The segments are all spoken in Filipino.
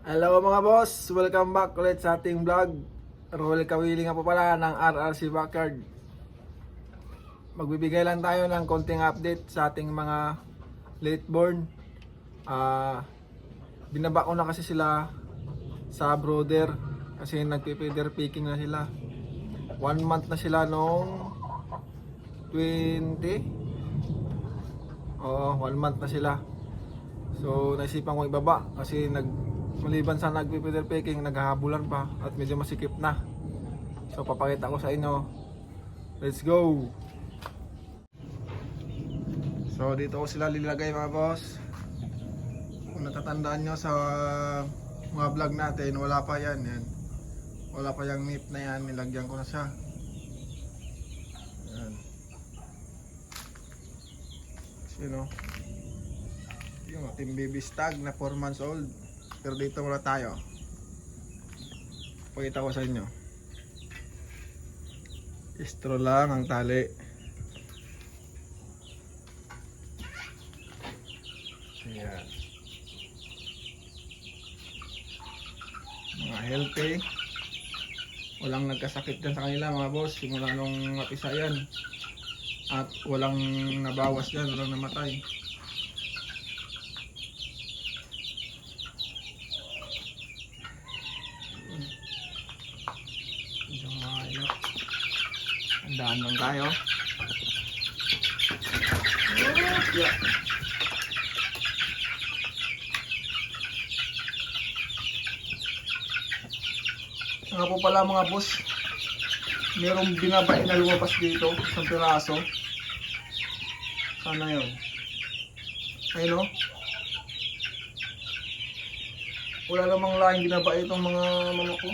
Hello mga boss, welcome back ulit sa ating vlog. Roel Kawili nga po pala ng RRC Backyard. Magbibigay lang tayo ng konting update sa ating mga late born. Binaba ko na kasi sila sa brooder kasi nagpe-feather picking na sila. 1 month na sila nung 20. Oo, 1 month na sila. So naisipan ko ibaba kasi maliban sa nagpe-feather picking, naghahabulan pa at medyo masikip na. So papakita ko sa inyo. Let's go! So dito ko sila lilagay mga boss. Kung natatandaan nyo sa mga vlog natin, wala pa yan. Wala pa yung nip na yan, nilagyan ko na siya. Yan. Sino? Yung ating baby stag na 4 months old. Pero dito muna tayo. Pakita ko sa inyo. Istro lang ang tali. Ayan. Mga healthy. Walang nagkasakit dyan sa kanila mga boss. Simula nung mapisa yan. At walang nabawas dyan. Walang namatay. Handaan lang tayo. Yeah. Nga po pala mga boss, merong binabae na lumabas dito, isang piraso. Sana yun? Ayun o. Wala namang laing binabae itong mga manok ko.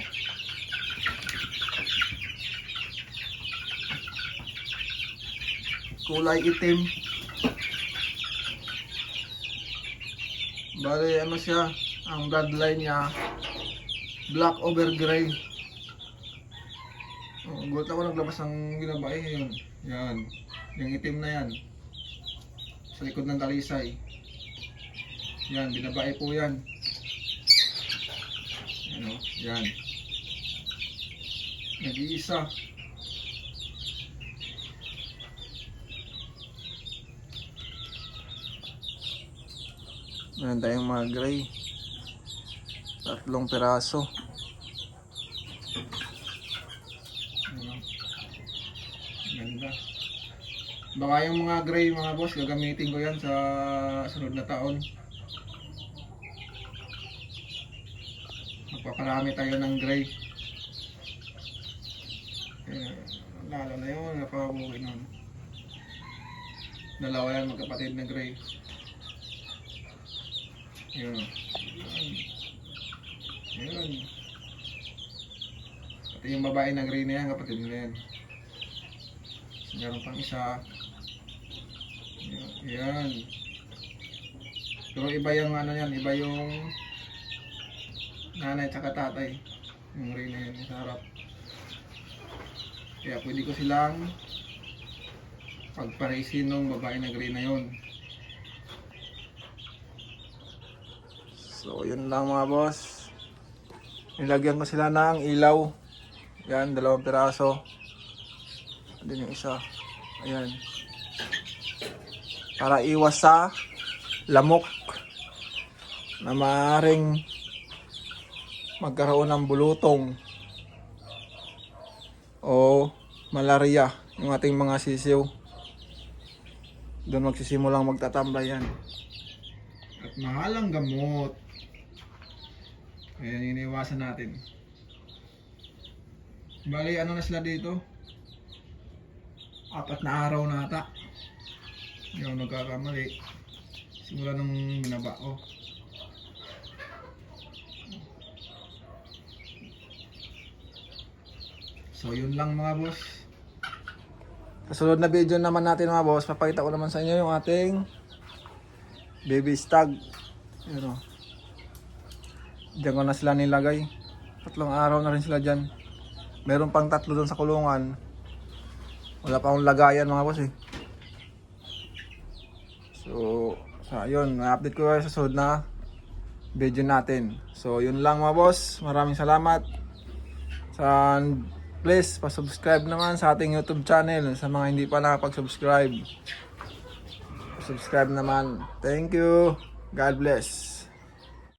Kulay itim. Bale ano siya, ang bloodline niya black over gray. Gulat ako naglabas ng binabae yun. Yan, yung itim na yan sa likod ng talisay. Yan, binabae po yan. Ano, yan. Nag-iisa. Meron tayong mga gray. 3 piraso. Ganda. Baka yung mga gray mga boss, gagamitin ko yan sa sunod na taon. Magpaparami tayo ng gray. Lalo na yun, napabuhay nun. Dalawa yan magkapatid na gray. Yun. Yun. Pati yung babae na gray na yan, kapatid na yan. Meron pang isa. Yan. Pero iba yung ano yan, iba yung nanay tsaka tatay. Yung gray na yan sa harap. Kaya pwede ko silang pagparisin ng babae na gray na yun. So yun lang mga boss. Nilagyan ko sila ng ilaw. Yan, 2 piraso. Andun yung isa. Ayan. Para iwas sa lamok na maaaring magkaroon ng bulutong o malaria yung ating mga sisiw. Doon magsisimulang magtatambay yan. At mahalang gamot. Ayan, iniwasan natin. Bali, ano na sila dito? 4 na araw na ata. Hindi ako nagkakamali. Simula nung binaba ko. So yun lang mga boss. Sa sunod na video naman natin mga boss, papakita ko naman sa inyo yung ating baby stag. Ayan o. Diyan ko na sila nilagay. 3 araw na rin sila dyan. Meron pang 3 doon sa kulungan. Wala pa akong lagayan mga boss eh. So, ayun, na-update ko kayo sa sunod na video natin. So yun lang mga boss, maraming salamat. Please pa-subscribe naman sa ating YouTube channel sa mga hindi pa nakapag-subscribe. Subscribe naman. Thank you. God bless.